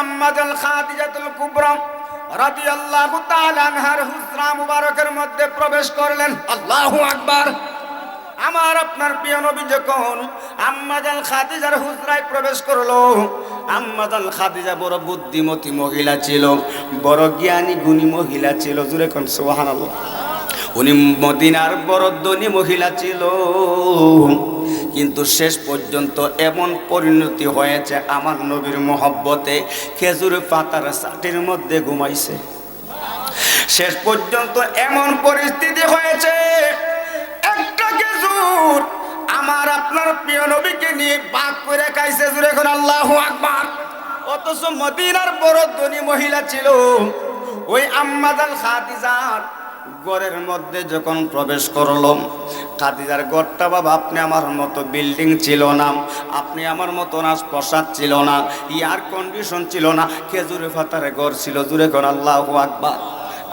আম্মা জান খাদিজাতুল কুবরা রাদিয়াল্লাহু তাআলা আনহার হুজরা মুবারকের মধ্যে প্রবেশ করলেন। আল্লাহু আকবার। আমার আপনার প্রিয় নবী যখন আম্মা জান খাদিজার হুজরায় প্রবেশ করলো, আম্মা জান খাদিজা বড় বুদ্ধিমতী মহিলা ছিল, বড় জ্ঞানী গুণী মহিলা ছিল। জোরে কোন সুবহানাল্লাহ। উনি মদিনার বড় ধনী মহিলা ছিল, কিন্তু শেষ পর্যন্ত এমন পরিণতি হয়েছে আমার নবীর মহব্বতে খেজুর পাতার চাটির মধ্যে ঘুমাইছে। শেষ পর্যন্ত এমন পরিস্থিতি হয়েছে, একটা খেজুর আমার আপনার প্রিয় নবীকে নিয়ে ভাগ করে খাইছে। জোরে করে আল্লাহু আকবার। অথচ মদিনার বড় ধনী মহিলা ছিল, ওই আম্মা জান খাদিজার ঘরের মধ্যে যখন প্রবেশ করলো, খাদিজার ঘরটা বাবা আপনি আমার মতো বিল্ডিং ছিল না, আপনি আমার মতো রাজপ্রাসাদ ছিল না, এয়ার কন্ডিশন ছিল না, খেজুর পাতার ঘর ছিল। জুড়ে কোন আল্লাহু আকবার।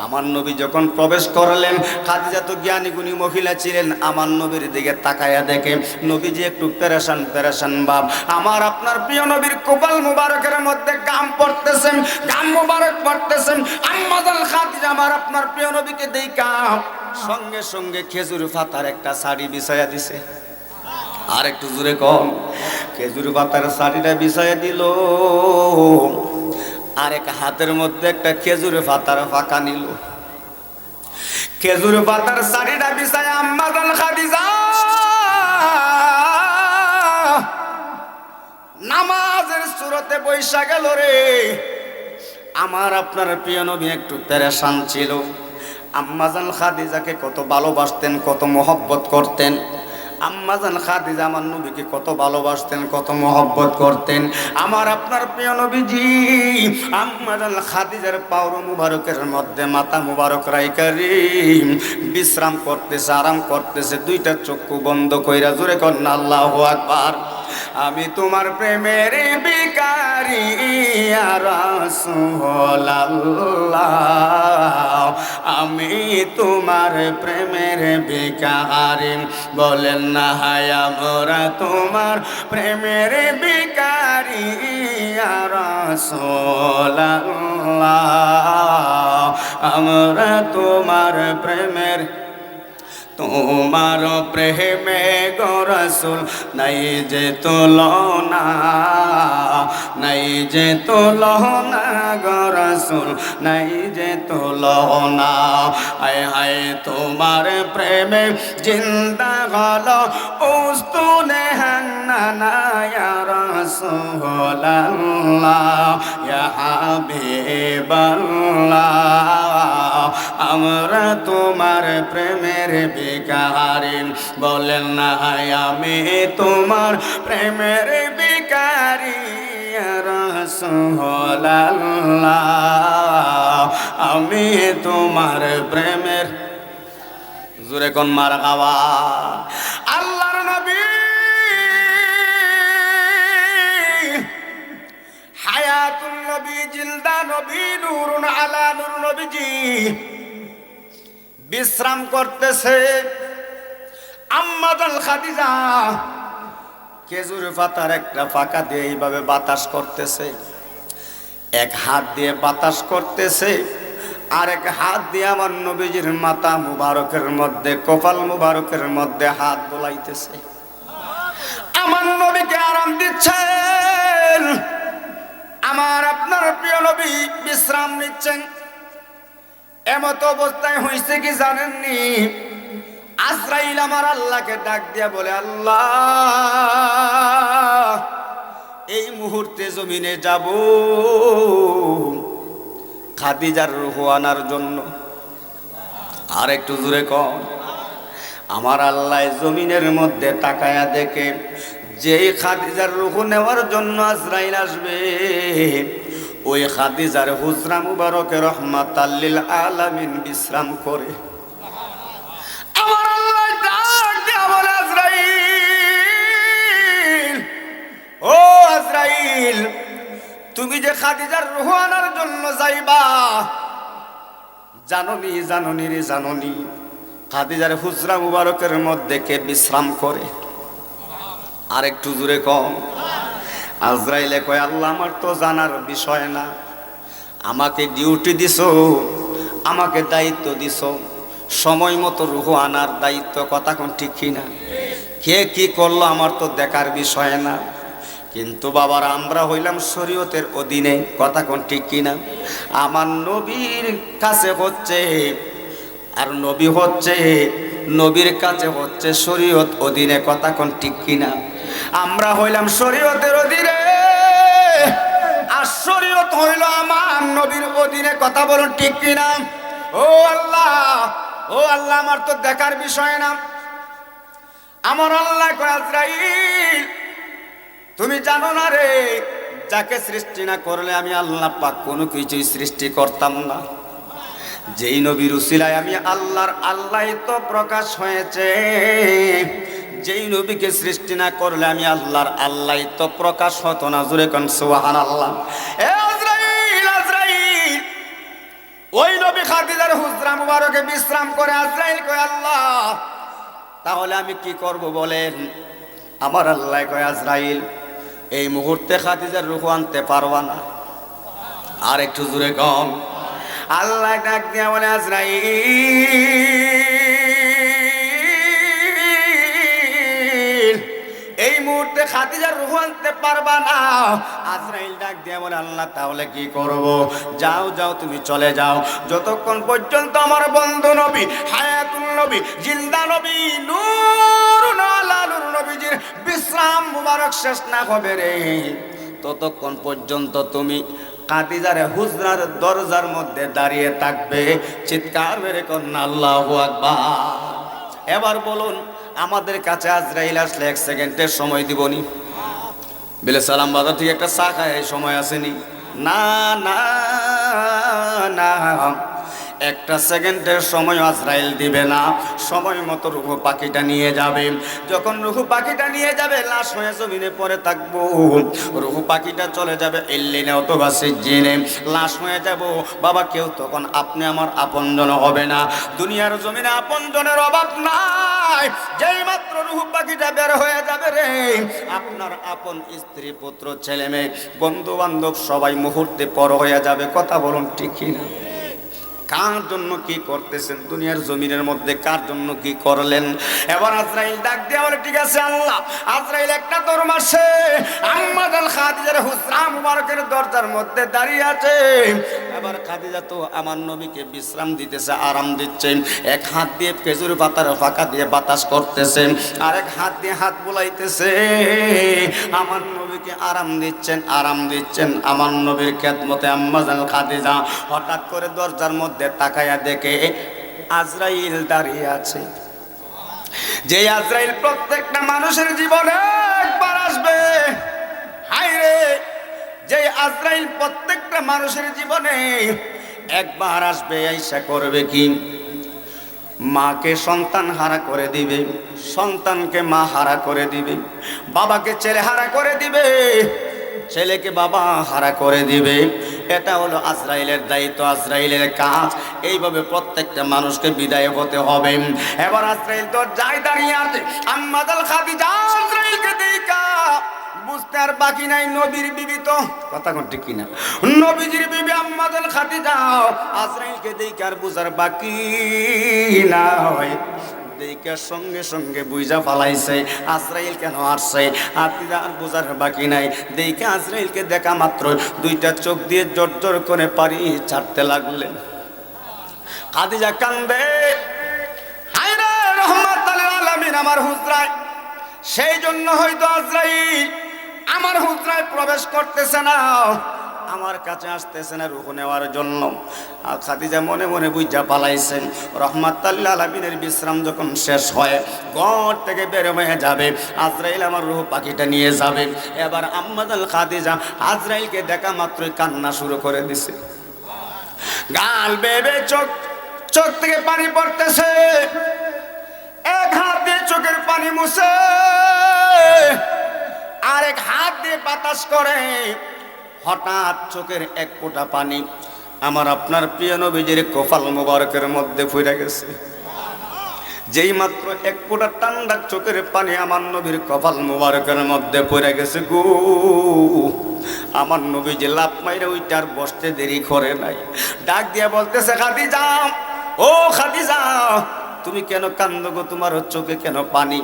আমার নবী যখন প্রবেশ করলেন, খাদিজা তো জ্ঞানী গুণী মহিলা ছিলেন, আমার নবীর দিকে তাকায়া দেখে নবীজি একটু পেরেশান পেরেশান ভাব। আমার আপনার প্রিয় নবীর কপাল মুবারকের মধ্যে গাম পড়তেছেন, গাম মুবারক পড়তেছেন। আম্মা জান খাদিজা আমার আপনার প্রিয় নবীকে দেখা সঙ্গে সঙ্গে খেজুর পাতার একটা শাড়ি বিছায়া দিছে। আর একটু জোরে কম, খেজুর পাতার শাড়িটা বিছায়া দিল, আরেক হাতের মধ্যে একটা খেজুর পাতার ফাঁকা নিল। খেজুর পাতার শাড়িটা বিছায় আম্মা জান খাদিজা নামাজের সুরতে বৈশা গেল রে। আমার আপনার প্রিয় নবী একটু পেরেশান ছিল। আম্মা জান খাদিজাকে কত ভালোবাসতেন, কত মহব্বত করতেন। আম্মা জান খাদিজা আমার নবীকে কত ভালোবাসতেন, কত মহব্বত করতেন। আমার আপনার প্রিয় নবীজি আম্মা জান খাদিজার পাওর মুবারকের মধ্যে মাথা মুবারক রাইখা বিশ্রাম করতেছে, আরাম করতেছে, দুইটা চক্ষু বন্ধ কইরা। জোরে কন্না আল্লাহু আকবার। আমি তোমার প্রেমের ভিখারি ইয়া রাসূলুল্লাহ, আমি তোমার প্রেমের ভিখারি। বলেন না হায় আমরা তোমার প্রেমের ভিখারি ইয়া রাসূলুল্লাহ, আমরা তোমার প্রেমের, তোমার প্রেমে গো রাসূল নাই যে তুলনা, নাই যে তুলনা গো রাসূল নাই যে তুলনা। হায় হায় তোমার প্রেমে জিন্দা হলো উস্তুনে হান্নানা ইয়া রাসূলুল্লাহ ইয়া হাবিবাল্লাহ, আমরা তোমার প্রেমের ভিখারি। বলেন না আমি তোমার প্রেমের ভিখারি ইয়া রাসূলুল্লাহ, আমি তোমার প্রেমের। জোরে কোন মারহাবা। আল্লাহর নবী হায়াতুন নবী জিলদা নবী নূরুন আলা নূর নবীজি বিশ্রাম করতেছে। আম্মা জান খাদিজা খেজুর পাতার একটা ফাঁকা দিয়ে এইভাবে বাতাস করতেছে, এক হাত দিয়ে বাতাস করতেছে, আরেক হাত দিয়ে আমার নবীজির মাথা মুবারকের মধ্যে, কপাল মুবারকের মধ্যে হাত বোলাইতেছে। আমার নবীকে আরাম দিচ্ছেন, আমার আপনার প্রিয় নবী বিশ্রাম নিচ্ছেন। এমত অবস্থায় হয়েছে কি জানেননি, আজরাইল আমার আল্লাহকে ডাক দিয়া বলে, আল্লাহ এই মুহূর্তে জমিনে যাব খাদিজার রূহ আনার জন্য। আর একটু জোরে কম। আমার আল্লাহ জমিনের মধ্যে তাকায়া দেখে যে খাদিজার রূহ নেওয়ার জন্য আজরাইল আসবে, ওই খাদিজার হুজরা মুবারকে রহমাতাল লিল আলামিন বিশ্রাম করে। আমার আল্লাহ ডাক দিয়া বলে, আজরাইল, ও আজরাইল, তুমি যে খাদিজার রূহ আনার জন্য যাইবা, জাননি জাননি রে জাননি খাদিজার হুজরা মুবারকের মধ্যে কে বিশ্রাম করে? আর একটু জোরে কম। আজরাইলে কয় আল্লাহ আমার তো জানার বিষয় না, আমাকে ডিউটি দিছো, আমাকে দায়িত্ব দিছো, সময় মতো রুহ আনার দায়িত্ব, কথা কোন ঠিক কিনা? কে কি করলো আমার তো দেখার বিষয় না। কিন্তু বাবারা আমরা হইলাম শরীয়তের অধীনে, কথা কোন ঠিক কিনা? আমার নবীর কাছে হচ্ছে, আর নবী হচ্ছে, নবীর কাছে হচ্ছে শরীয়ত অধীনে, কথা কোন ঠিক কিনা? আমরা হইলাম শরীয়তের অধীনে, আর শরীয়ত হইল আমার নবীর অধীনে, কথা বলুন ঠিক কিনা? ও আল্লাহ, ও আল্লাহ আমার তো দেখার বিষয় না। আমার আল্লাহ কয় আজরাইল তুমি জানো না রে, যাকে সৃষ্টি না করলে আমি আল্লাহ পাক কোনো কিছুই সৃষ্টি করতাম না। যেই নবীর উসিলায় আমি আল্লাহর আল্লাহ তো প্রকাশ হয়েছে, যেই নবীকে সৃষ্টি না করলে আমি আল্লাহর আল্লাহ তো প্রকাশ হতো না। জোরে কোন সুবহানাল্লাহ। এ আজরাইল, আজরাইল ওই নবী খাদিজার হুজরা মুবারকে বিশ্রাম করে আজরাইল কয় আল্লাহ তাহলে আমি কি করব বলেন? আমার আল্লাহ কয় আজরাইল এই মুহূর্তে খাদিজার রূহ আনতে পারবা না। আর একটু জোরে কম। আল্লাহ ডাক দিয়া বলে আজরাইল এই মুহূর্তে খাদিজার রূহ আনতে পারবা না। আজরাইল ডাক দিয়া বলে আল্লাহ তাহলে কি করব? যাও যাও তুমি চলে যাও, যতক্ষণ পর্যন্ত আমার বন্ধু নবী হায়াতুল নবী জিন্দা নবী নূরুন আলা নূর নবীজির বিশ্রাম মুবারক শেষ না হবে রে, ততক্ষণ পর্যন্ত তুমি খাদিজার হুজরার দরজার মধ্যে দাঁড়িয়ে থাকবে। চিৎকার মেরে কন্যা আল্লাহু আকবার। এবার বলুন আমাদের কাছে আজরাইল আসলে 1 সেকেন্ডের সময় দিবনি? বিলে সালাম বাজার থেকে একটা চা খায় এই সময় আসেনি? না না না, 1 সেকেন্ডের সময় আজরাইল দিবে না। সময় মতো রুহু পাখিটা নিয়ে যাবে। যখন রুহু পাখিটা নিয়ে যাবে লাশ হয়ে জমিনে পড়ে থাকবো। রুহু পাখিটা চলে যাবে ইল্লিনে অথবা সিজ্জিনে, লাশ হয়ে যাব। বাবা কেউ তখন আপনি আমার আপনজন হবে না। দুনিয়ার জমিনে আপনজনের অভাব নাই। যেই মাত্র রুহু পাখিটা বের হয়ে যাবে রে, আপনার আপন স্ত্রী পুত্র ছেলে মেয়ে বন্ধু বান্ধব সবাই মুহূর্তে পর হয়ে যাবে। কথা বলুন ঠিক কিনা? কার জন্য কি করতেছেন দুনিয়ার জমিনের মধ্যে, কার জন্য কি করলেন? এবার আজরাইল ডাক দিয়া বলে ঠিক আছে আল্লাহ। আজরাইল একটা দৌড় মারছে, আম্মাজান খাদিজার হুজরা মুবারকের দরজার মধ্যে দাঁড়িয়ে আছে। এবার খাদিজা তো আমার নবীকে বিশ্রাম দিতেছে, আরাম দিচ্ছে। এক হাত দিয়ে খেজুর পাতার ফাঁকা দিয়ে বাতাস করতেছে, আরেক হাত দিয়ে হাত বুলাইতেছে। আমার নবীকে আরাম দিচ্ছেন, আরাম দিচ্ছেন। আমার নবীর খেদমতে আম্মাজান খাদিজা হঠাৎ করে দরজার মধ্যে তাকায়া দেখে আজরাইল দাঁড়িয়ে আছে। যে আজরাইল প্রত্যেকটা মানুষের জীবনে একবার আসবে। হায়রে, যে আজরাইল প্রত্যেকটা মানুষের জীবনে একবার আসবে, আইসা করবে কি? মাকে সন্তান হারা করে দিবে, সন্তানকে মা হারা করে দিবে, বাবাকে ছেলে হারা করে দিবে, ছেলেকে বাবা হারা করে দিবে। এটা হলো আজরাইলের দায়িত্ব, আজরাইলের কাজ। এইভাবে প্রত্যেকটা মানুষকে বিদায় হতে হবে। এবার আজরাইল তো যাই দাঁড়িয়ে আছে। আম্মাজান খাদিজা আজরাইলকে দেখা বুঝতে আর বাকি নাই। নবীর বিবি তো, কথা কোন ঠিক কিনা? নবীজির বিবি আম্মাজান খাদিজা আজরাইলকে দেখা আর বুঝার বাকি নাই। দেখার সঙ্গে সঙ্গে বুঝা ফালাইছে আজরাইল কেন আসছে। আর বোঝার বাকি নাই। দেখে আজরাইলকে দেখা মাত্র দুইটা চোখ দিয়ে জোর জোর করে পানি ছাড়তে লাগলেন। খাদিজা কান্দে, হায়রে রহমাতুল আলামিন আমার হুজরায়। সেই জন্য হয়তো আজরাইল আমার হুজরায় প্রবেশ করতেছে না, আমার কাছে আসতেছে না রূহ নেওয়ার জন্য। আর খাদিজা মনে মনে বুঝা পালাইছেন। রহমাতুল আলামিনের বিশ্রাম যখন শেষ হয়, ঘর থেকে বের হয়ে যাবে, আজরাইল আমার রূহ পাখিটা নিয়ে যাবে। এবার আম্মাজান খাদিজা আজরাইলকে দেখা মাত্রই কান্না শুরু করে দিছে। গাল বেবে চোখ, চোখ থেকে পানি পড়তেছে। এক হাত দিয়ে চোখের পানি মুছে, আরেক হাত দিয়ে বাতাস করে। হঠাৎ চোখের এক ফোঁটা পানি আমার আপনার প্রিয় নবীজির কপাল মুবারকের মধ্যে ফুইরা গেছে। যেই মাত্র এক ফোঁটা ঠান্ডা চোখের পানি আমার নবীর কপাল মুবারকের মধ্যে পড়ে গেছে গো, আমার নবী যে লাফ মাইরে ওইটার বসতে দেরি করে নাই, ডাক দিয়া বলতেছে খাদিজা, ও খাদিজা তুমি কেন কান্দো গো, তোমার চোখে কেন পানি,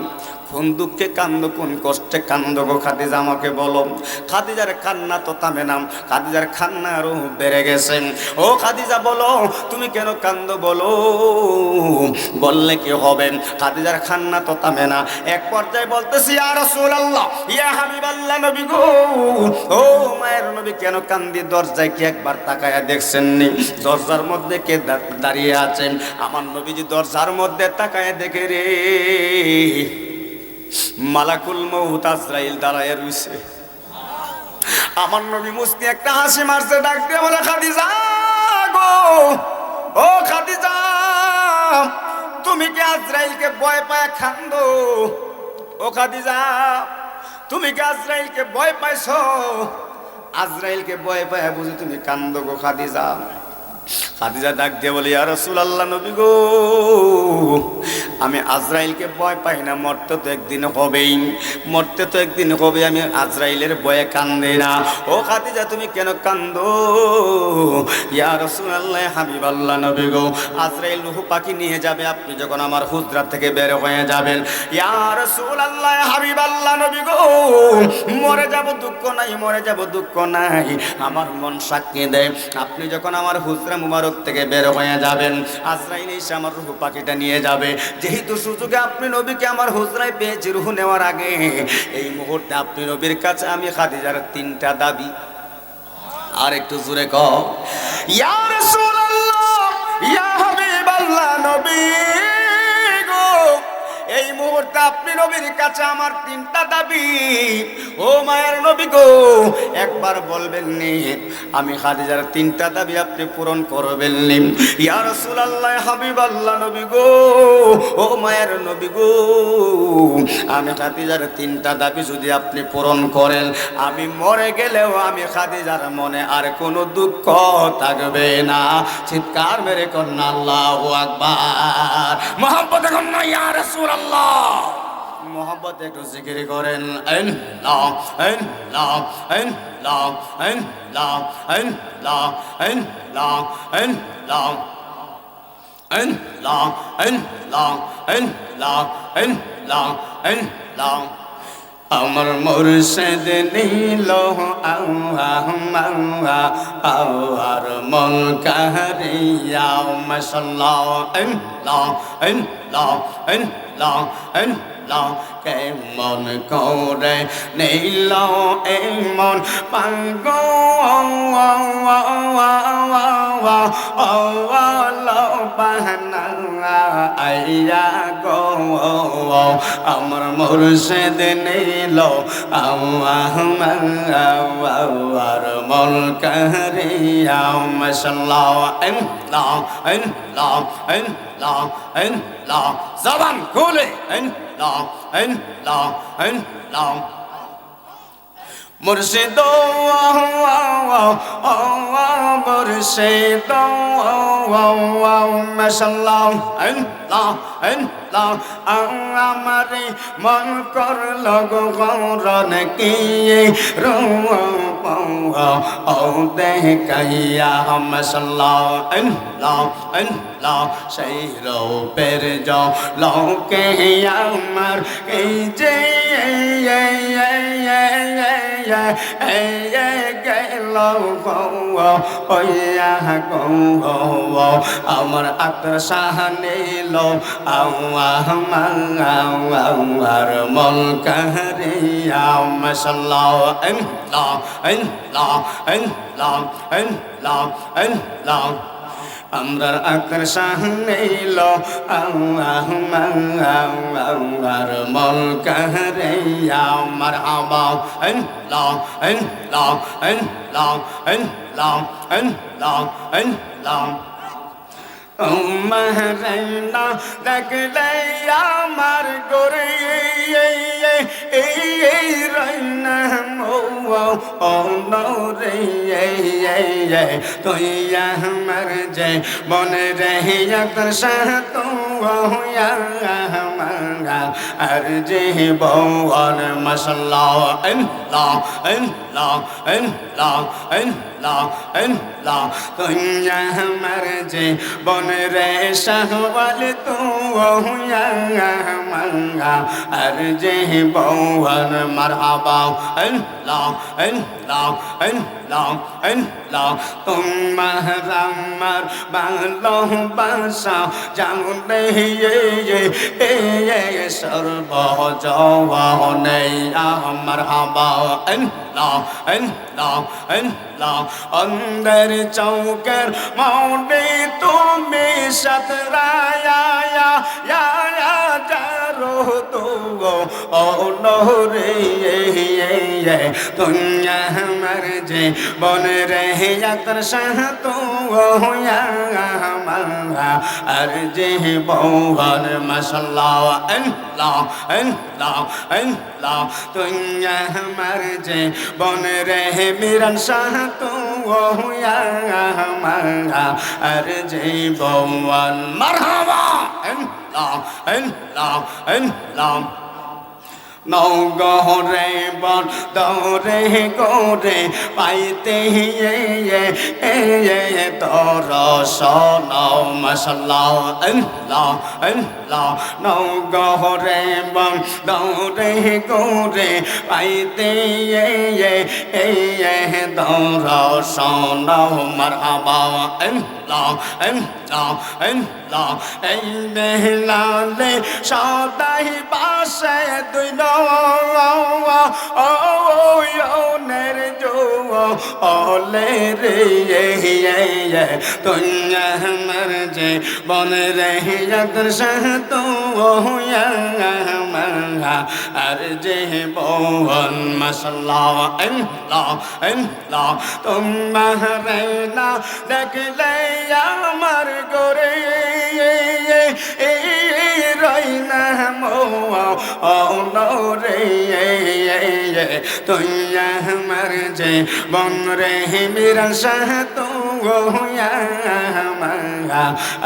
কোন দুঃখে কান্দো, কোন কষ্টে কান্দো গো খাদিজা আমাকে বলো। খাদিজার কান্না তো থামে না, খাদিজার কান্না আরো বেড়ে গেছে। ও খাদিজা বলো তুমি কেন কান্দো বলো, বললে কি হবে, খাদিজার কান্না তো থামে না। এক পর্যায়ে বলতেছি ইয়া রাসূলুল্লাহ, ইয়া হাবিবাল্লাহ নবী গো, ও মায়ের নবী কেন কান্দি, দরজায় কি একবার তাকায়া দেখছেন নি, দরজার মধ্যে কে দাঁড়িয়ে আছেন। আমার নবীজি দরজার মধ্যে তাকায়া দেখে রে মালাকুল মউত আজরাইল দাঁড়ায় রইছে। আমার নবী মুস্তি একটা হাসি মারছে, ডাক দিয়ে বলে খাদিজা গো, ও খাদিজা তুমি কি আজরাইলকে ভয় পায় কান্দো, ও খাদিজা তুমি কি আজরাইলকে ভয় পাইছো, আজরাইলকে ভয় পায় বুঝি তুমি কান্দো গো খাদিজা। খাদিজা ডাক দিয়ে বলি ইয়া রাসূলুল্লাহ নবী গো, আমি আজরাইলকে ভয় পাই না, মরতে তো একদিন হবেই, মরতে তো একদিন হবে, আমি আজরাইলের ভয়ে কান্দি না। ও খাদিজা তুমি কেন কান্দো, ইয়া রাসূলুল্লাহ হাবিবাল্লাহ নবী গো, আজরাইল রূহ পাখি নিয়ে যাবে, আপনি যখন আমার হুজরা থেকে বের হয়ে যাবেন, ইয়া রাসূলুল্লাহ হাবিবাল্লাহ নবী গো, মরে যাব দুঃখ নাই, মরে যাব দুঃখ নাই, আমার মন সাক্ষী দেয় আপনি যখন আমার হুজরা মুবারক থেকে বের হয়ে যাবেন, আজরাইল এসে আমার রূহ পাখিটা নিয়ে যাবে। যেহেতু সুযোগে আপনি নবীকে আমার হুজরায় পেয়েছি রূহ নেওয়ার আগে, এই মুহূর্তে আপনি নবীর কাছে আমি খাদিজার তিনটা দাবি, আর একটু জোরে কও ইয়া রাসূলুল্লাহ ইয়া হাবিবাল্লাহ নবী গো, এই মুহূর্তে আপনি নবীর কাছে আমার তিনটা দাবি, ও মায়ের নবী গো একবার বলবেন নি, আমি খাদিজার তিনটা দাবি আপনি পূরণ করবেন নি। ইয়া রাসূলুল্লাহ হাবিবাল্লাহ নবী গো, ও মায়ের নবী গো, আমি খাদিজার তিনটা দাবি যদি আপনি পূরণ করেন, আমি মরে গেলেও আমি খাদিজার মনে আর কোনো দুঃখ থাকবে না। চিৎকার মেরে কন্যা আল্লাহু আকবার, মুহাব্বতে কন্যা ইয়া রাসূলুল্লাহ, মোহাম্মত একটু জিকির করেন আল্লাহ আল্লাহ আল্লাহ আল্লাহ আল্লাহ আল্লাহ আল্লাহ আল্লাহ আল্লাহ আল্লাহ আল্লাহ আল্লাহ। আমার মুর্শিদ নীল আর মন কাহরিয়া মাশাআল্লাহ আল্লাহ আল্লাহ আল্লাহ আল্লাহ। কেমন করে নীল এমন পাগল বাহানা আইয়া গো, আমার মুর্শিদ নীল আর মন কাহরিয়া মাশাআল্লাহ আল্লাহ আল্লাহ আল্লাহ আল্লাহ। জবান খুলে আল্লাহ আল্লাহ আল্লাহ। মুর্শিদ মুর্শিদ মাশাআল্লাহ আল্লাহ আল্লাহ। আমারে মন করল গৌরন কি রূপ ও দেখাইয়া মাশাআল্লাহ আল্লাহ আল্লাহ। সেই রূপের জলকে আমার এই যে গেল আমার আত্মা সাহানিল আমার মন কাহরিয়া মাশাআল্লাহ আল্লাহ আল্লাহ আল্লাহ আল্লাহ আল্লাহ। আমরার আকার সাহানিল আমার মন কাহরিয়া মারহাবা আল্লাহ আল্লাহ আল্লাহ আল্লাহ আল্লাহ আল্লাহ। মাহরাইনা দেখলে আমার গোরে রাইনা ও নরে তুই আমার যে মনে রে সাত আর জীবন মাশাআল্লাহ আল্লাহ আল্লাহ আল্লাহ আল্লাহ আল্লাহ তুই আমার জীবন রে শাহওয়াল তু আর জীবন মারহাবা আল্লাহ আল্লাহ আল্লাহ আল্লাহ তোমার আমার ভালোবাসা জানলে সর্বজনে আমার হাবা আল্লাহ আল্লাহ আল্লাহ অন্দর চৌকের মৌনে তুমি সতরায়া যারো তো ও নহরে দুনিয়া আমার যে বন রে যাত্র সাহ তো আর যে বৌহর মাশাআল্লাহ আল্লাহ আল্লাহ আল্লাহ দুনিয়া আমার যে বন রে মিরন সাহ তো আর যে বৌহর মারহাবা আল্লাহ আল্লাহ আল্লাহ নৌ গহরে বন দৌরে গোরে পাইতে তোর সনৌ মাশাআল্লাহ আল্লাহ আল্লাহ নৌ গহরে বন দৌরে গোরে পাইতে তোর সনৌ মারহাবা আল্লাহ আল্লাহ আল্লাহ এই মেহলালে সদাই বাসে দুই নের জো ওলে রে তুইয়া মর যে বন রে যাত্র সাহ তো আর যে বন মাশাআল্লাহ আল্লাহ আল্লাহ তোমার না দেখলে আমার গোরে রইনা রে তুইয়া আমার যে বন রে মেরা শাহ তো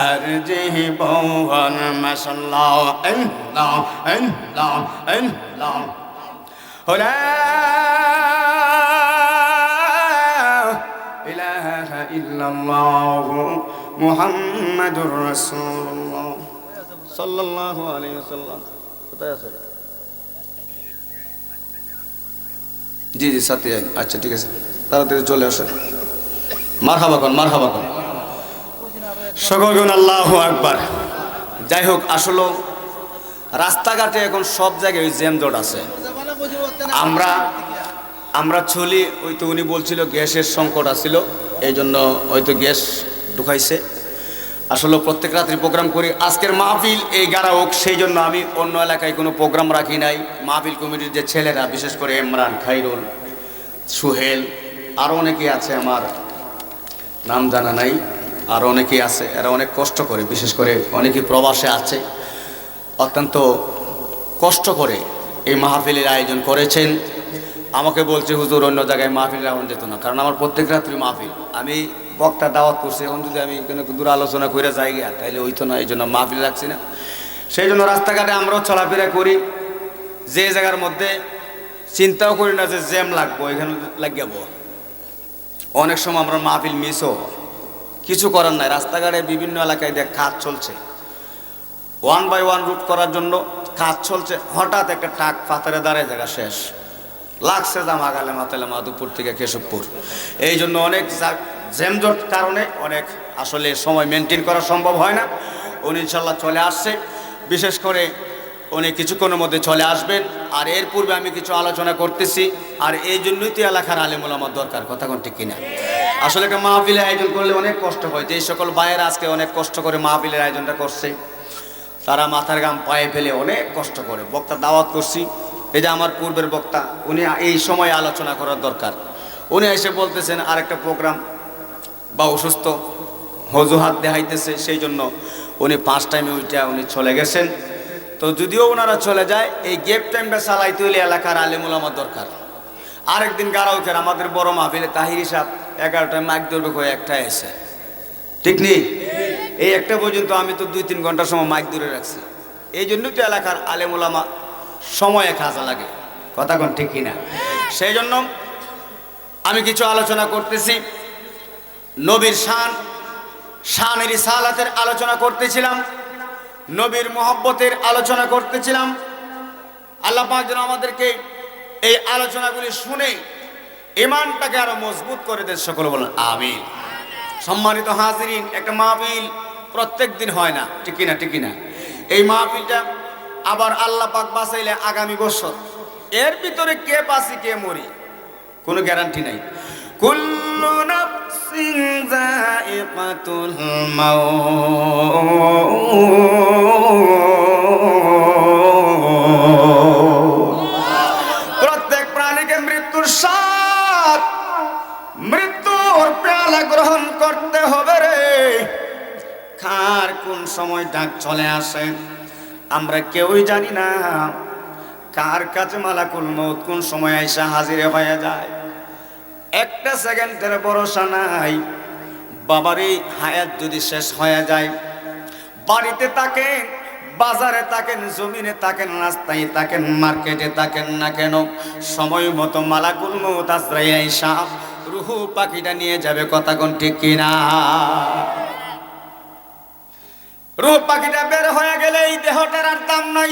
আর যে বন মাশাআল্লাহ আল্লাহ আল্লাহ আল্লাহ লা ইলাহা ইল্লাল্লাহ মুহাম্মাদুর রাসূলুল্লাহ সাল্লাল্লাহু আলাইহি ওয়াসাল্লাম। কোথায় আছে? জি জি সাথে আচ্ছা ঠিক আছে, তাড়াতাড়ি চলে আসেন। মারহাবা কোন মারহাবা কোন সকল গুণ আল্লাহু আকবার। যাই হোক, আসলে রাস্তাঘাটে এখন সব জায়গায় ওই জ্যামজট আছে। আমরা চলি, ওই তো উনি বলছিল গ্যাসের সংকট আছিল, এই জন্য হয়তো গ্যাস ঢুকাইছে। আসলে প্রত্যেক রাত্রি প্রোগ্রাম করি, আজকের মাহফিল এই গাড়া হোক, সেই জন্য আমি অন্য এলাকায় কোনো প্রোগ্রাম রাখি নাই। মাহফিল কমিটির যে ছেলেরা, বিশেষ করে ইমরান, খাইরুল, সুহেল, আরও অনেকেই আছে, আমার নাম জানা নাই, আরও অনেকেই আছে, এরা অনেক কষ্ট করে, বিশেষ করে অনেকেই প্রবাসে আছে, অত্যন্ত কষ্ট করে এই মাহফিলের আয়োজন করেছেন। আমাকে বলছে হুজুর অন্য জায়গায় মাহফিল রাখুন যেত না, কারণ আমার প্রত্যেক রাত্রি মাহফিল। আমি বক্তা দাওয়াত করছি, এখন যদি আমি কোনো দূর আলোচনা করে যাই গিয়া তাইলে হইতো না, এই জন্য মাহফিল রাখছি না। সেই জন্য রাস্তাঘাটে আমরাও চলাফেরা করি, যে জায়গার মধ্যে চিন্তাও করি না যে জ্যাম লাগবো, এখানে লাগিয়ে যাবো। অনেক সময় আমরা মাহফিল মিসও, কিছু করার নাই। রাস্তাঘাটে বিভিন্ন এলাকায় দেখ কাজ চলছে, 1 বাই 1 রুট করার জন্য কাজ চলছে। হঠাৎ একটা ট্রাক পাথরে দাঁড়ায়, জায়গা শেষ লাগছে জামা গালে মাতালে মাধবপুর থেকে কেশবপুর। এই জন্য অনেক জ্যামজট কারণে অনেক আসলে সময় মেনটেন করা সম্ভব হয় না। উনি ইনশাল্লাহ চলে আসছে, বিশেষ করে উনি কিছুক্ষণের মধ্যে চলে আসবেন। আর এর পূর্বে আমি কিছু আলোচনা করতেছি, আর এই জন্যই তো এলাকার আলেম ওলামা দরকার, কথা কোন ঠিক কিনা? আসলে একটা মাহফিলের আয়োজন করলে অনেক কষ্ট হয়। যে সকল ভাইয়েরা আজকে অনেক কষ্ট করে মাহফিলের আয়োজনটা করছে, তারা মাথার ঘাম পায়ে ফেলে অনেক কষ্ট করে। বক্তা দাওয়াত করছি, এই যে আমার পূর্বের বক্তা, উনি এই সময় আলোচনা করার দরকার। উনি এসে বলতেছেন আরেকটা প্রোগ্রাম বা অসুস্থ, হজুহাত দেখাইতেছে, সেই জন্য উনি 5 টাইমে উঠে উনি চলে গেছেন। তো যদিও ওনারা চলে যায়, এই গ্যাপ টাইমটা চালাইতে হলে এলাকার আলেম ওলামা দরকার। আরেকদিন গারাউকের আমাদের বড় মাহফিলে তাহির সাহেব 11টায় মাইক ধরবে করে, একটা এসে, ঠিক নেই? এই একটা পর্যন্ত আমি তো 2-3 ঘন্টা সময় মাইক দূরে রাখছি। এই জন্যই তো এলাকার আলেম ওলামা সময়ে কাজে লাগে, কথা কোন ঠিক কিনা? সেই জন্য আমি কিছু আলোচনা করতেছি। নবীর শানের রিসালাতের আলোচনা করতেছিলাম, নবীর মহব্বতের আলোচনা করতেছিলাম। আল্লাহ পাক যেন আমাদেরকে এই আলোচনাগুলি শুনে ঈমানটাকে আরো মজবুত করে দেন, সকলে বলেন আমিন। সম্মানিত হাজিরিন, একটা মাহফিল প্রত্যেক দিন হয় না, ঠিক কিনা? ঠিক কিনা? এই মাহফিলটা আবার আল্লাহ পাক বাঁচাইলে আগামী বছর, এর ভিতরে কে বাঁচি কে মরি কোনো গ্যারান্টি নাই। কুল্লু নাফসিন যায়িকাতুল মাউত, প্রত্যেক প্রাণীকে মৃত্যুর স্বাদ, মৃত্যুর পেয়ালা গ্রহণ করতে হবে রে। কার কোন সময় ডাক চলে আসে আমরা কেউই জানি না। কার কাছে মালাকুল মউত কোন সময় আইসা হাজির হয়ে যায় একটা সেকেন্ডের ভরসা নাই। বাবার এই হায়াত যদি শেষ হয়ে যায়, বাড়িতে থাকেন, বাজারে থাকেন, জমিনে থাকেন, রাস্তায় থাকেন, মার্কেটে থাকেন না কেন, সময় মতো মালাকুল মউত আশ্রয় আইসা রুহু পাখিটা নিয়ে যাবে, কথা কোন ঠিক কিনা? রুহ পাখিটা বের হয়ে গেলে এই দেহটার আর দাম নাই,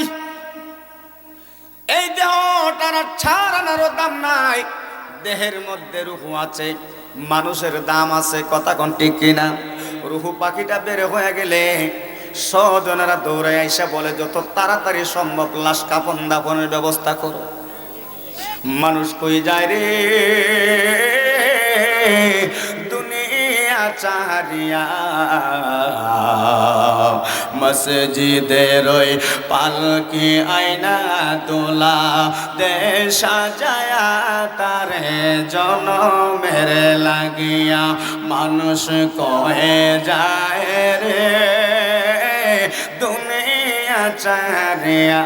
এই দেহটার আর ছাড়ানোরও দাম নাই। দেহের মধ্যে রুহু আছে, মানুষের দাম আছে, কথা কোন ঠিক কিনা? রুহু পাখিটা বের হয়ে গেলে স্বজনেরা দৌড়ে আইসা বলে যত তাড়াতাড়ি সম্ভব লাশ কাফন দাফনের ব্যবস্থা করো। মানুষ কই যায় রে দুনিয়া চারিয়া, মসজিদের ওই পালকি আয়না তোলা দেশ সাজায়া তারে জনমের লাগিয়া। মানুষ কয়ে যায় রে দুনিয়া চারিয়া,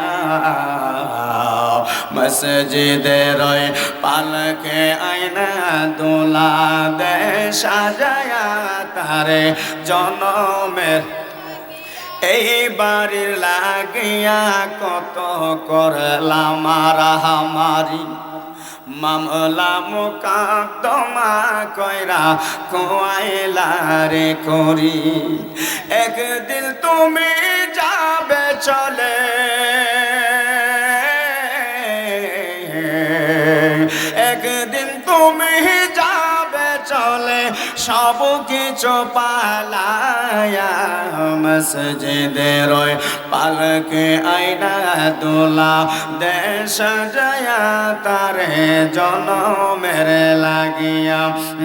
মসজিদের ওই পালকে আয়না দোলা দেশ সাজায়া তারে জনমের। এই বাড়ির লাগিয়া কত করলাম মারামারি, মামলা মোকদ্দমা কইরা কোয়াইলা রে করি। একদিন তুমি যাবে চলে, একদিন তুমি যাবে চলে, সব কিছু পালায়া। মসজিদের ওই পালকে আয়না দোলা দেশ সাজায়া তারে জনমের লাগিয়া।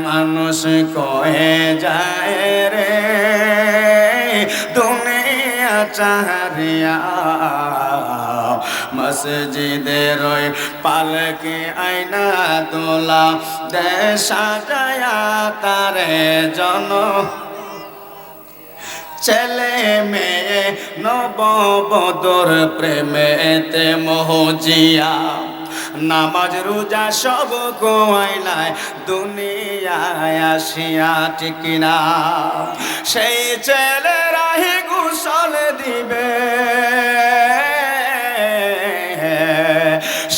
মানুষ কয়ে যায় রে দুনিয়া চারিয়া, মসজিদের ওই পালকে আয়না দোলা দেশ সাজায়া তারে জনম। ছেলে মেয়ে নববধূর প্রেমেতে মহজিয়া, নামাজ রোজা সব কোয়াইলায় দুনিয়ায় আসিয়া, ঠিক কিনা? সেই ছেলেরাই গোসল দিবে,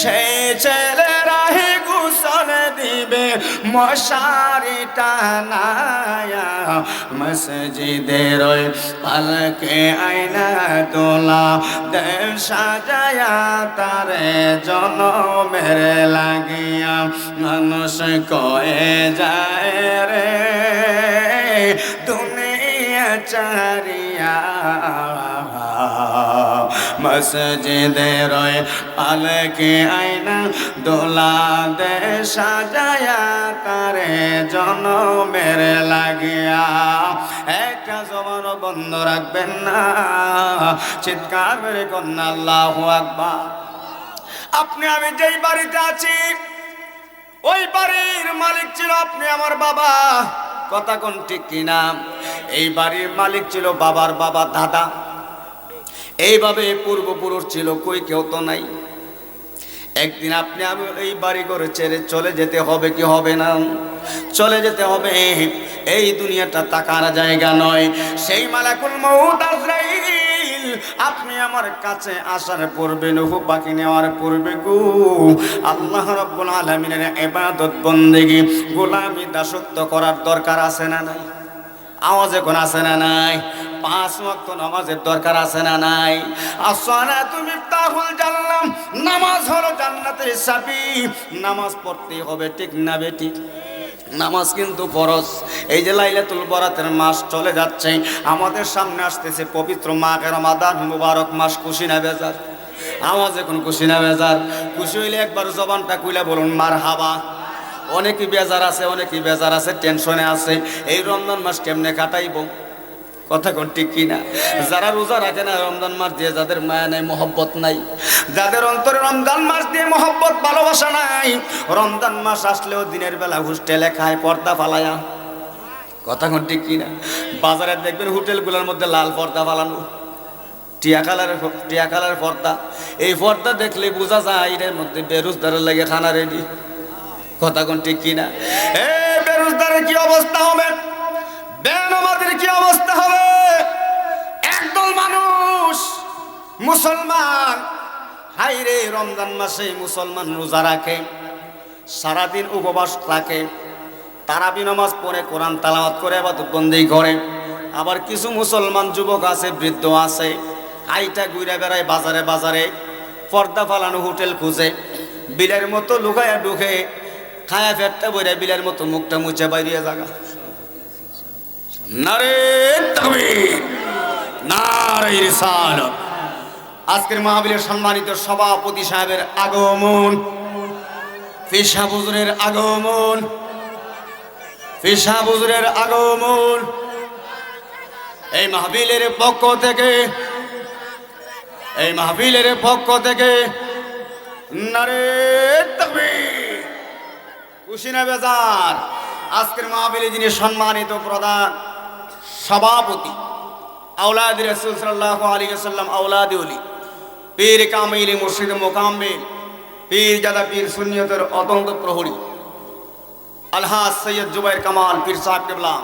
সেই ছেলেরাই গোসল দিবে মশারি টানায়া। মসজিদের ওই পালকে আয়না দোলা দেশ সাজায়া তারে জনমের লাগিয়া। মানুষ কয়ে যায় রে দুনিয়া চারিয়া, মসজিদের ওই পালকে আয়না দোলা দেশ সাজায়া তারে জনমের লাগিয়া। একটা জবানও বন্ধ রাখবেন না, চিৎকার করে কন্যা আল্লাহু আকবার। আপনি আমি যেই বাড়িতে আছি ওই বাড়ির মালিক ছিল আপনি আমার বাবা, কথা কোন ঠিক কিনা? এই বাড়ির মালিক ছিল বাবার বাবা, দাদা, এইভাবে পূর্বপুরুষ ছিল, কই কেউ তো নাই। একদিন আপনি আমি এই বাড়ি করে ছেড়ে চলে যেতে হবে কি হবে না? চলে যেতে হবে। এই দুনিয়াটা তাকার জায়গা নয়। সেই মালাকুল মউত আজরাইল আপনি আমার কাছে আসার পূর্বে, নূহ পাখি নেওয়ার পূর্বে গো আল্লাহ রাব্বুল আলামিনের ইবাদত বন্দেগী গোলামি দাসত্ব করার দরকার আছে না নাই? আওয়াজ এখন আছে না নাই? 5 ওয়াক্ত নামাজের দরকার আছে না নাই? আসসালাতু মিফতাহুল জান্নাহ, নামাজ হলো জান্নাতের চাবি। নামাজ পড়তে হবে, ঠিক না বেটি? নামাজ কিন্তু ফরজ। এই যে লাইলাতুল বরাতের মাস চলে যাচ্ছে, আমাদের সামনে আসতেছে পবিত্র মাহে রমাদান মুবারক মাস। খুশি না বেজার? আওয়াজ এখন খুশি না বেজার? খুশি হইলে একবার জবানটা খুলে বলুন মারহাবা। অনেকই বেজার আছে, অনেকই বেজার আছে, টেনশনে আছে। এই রমজান মাস কেমনে কাটাইব? কথা কোন ঠিক কিনা? যারা রোজা রাখে না রমজান মাস দিয়ে, যাদের মায়া নাই, মহব্বত নাই, যাদের অন্তরে রমজান মাস দিয়ে মহব্বত ভালোবাসা নাই, রমজান মাস আসলেও দিনের বেলা হোস্টেলে খায় পর্দা ফালায়া। কথা কোন ঠিক কিনা? বাজারে দেখবেন হোটেলগুলোর মধ্যে লাল পর্দা ফালানো, টিয়া কালারের পর্দা। এই পর্দা দেখলে বোঝা যায় এর মধ্যে বেরোজগারের লাগে খানা রেডি। কথা কোন ঠিক কিনা? বেরোজগারের কি অবস্থা হবে? বেনামাজের কি অবস্থা হবে? একদল মানুষ মুসলমান, হাইরে রমজান মাসে মুসলমান রোজা রাখে, সারাদিন উপবাস থাকে, তারাবি নামাজ পড়ে, কোরআন তেলাওয়াত করে, ইবাদত বন্দেগী করে। আবার কিছু মুসলমান যুবক আছে, বৃদ্ধ আছে, আইটা ঘুরে বেড়ায় বাজারে বাজারে, পর্দা ফালানো হোটেল খুঁজে, বিলের মতো লুকায়া ঢুকে, খায়া ফেটটা বইরা বিলের মতো মুখটা মুছে বাইরিয়ে জাগা। নারে তাকবীর, নারে রিসালাত। আজকের মাহফিলের সম্মানিত সভাপতি সাহেবের আগমন, পীর সাহেব হুজুরের আগমন, পীর সাহেব হুজুরের আগমন। এই মাহফিলের পক্ষ থেকে, এই মাহফিলের পক্ষ থেকে নারে তাকবীর। খুশি না বেজার? আজকের মাহফিলে যিনি সম্মানিত প্রধান সভাপতি, আওলাদ রাসূল সাল্লাল্লাহু আলাইহি ওয়াসাল্লাম, আওলাদ ওলি, পীর কামিল, মুর্শিদ মোকাম্মেল, পীর জাদা পীর সুন্নিয়তের অতন্ত প্রহরী আলহাজ সৈয়দ জুবাইর কামাল পীর সাহেব কেবলা,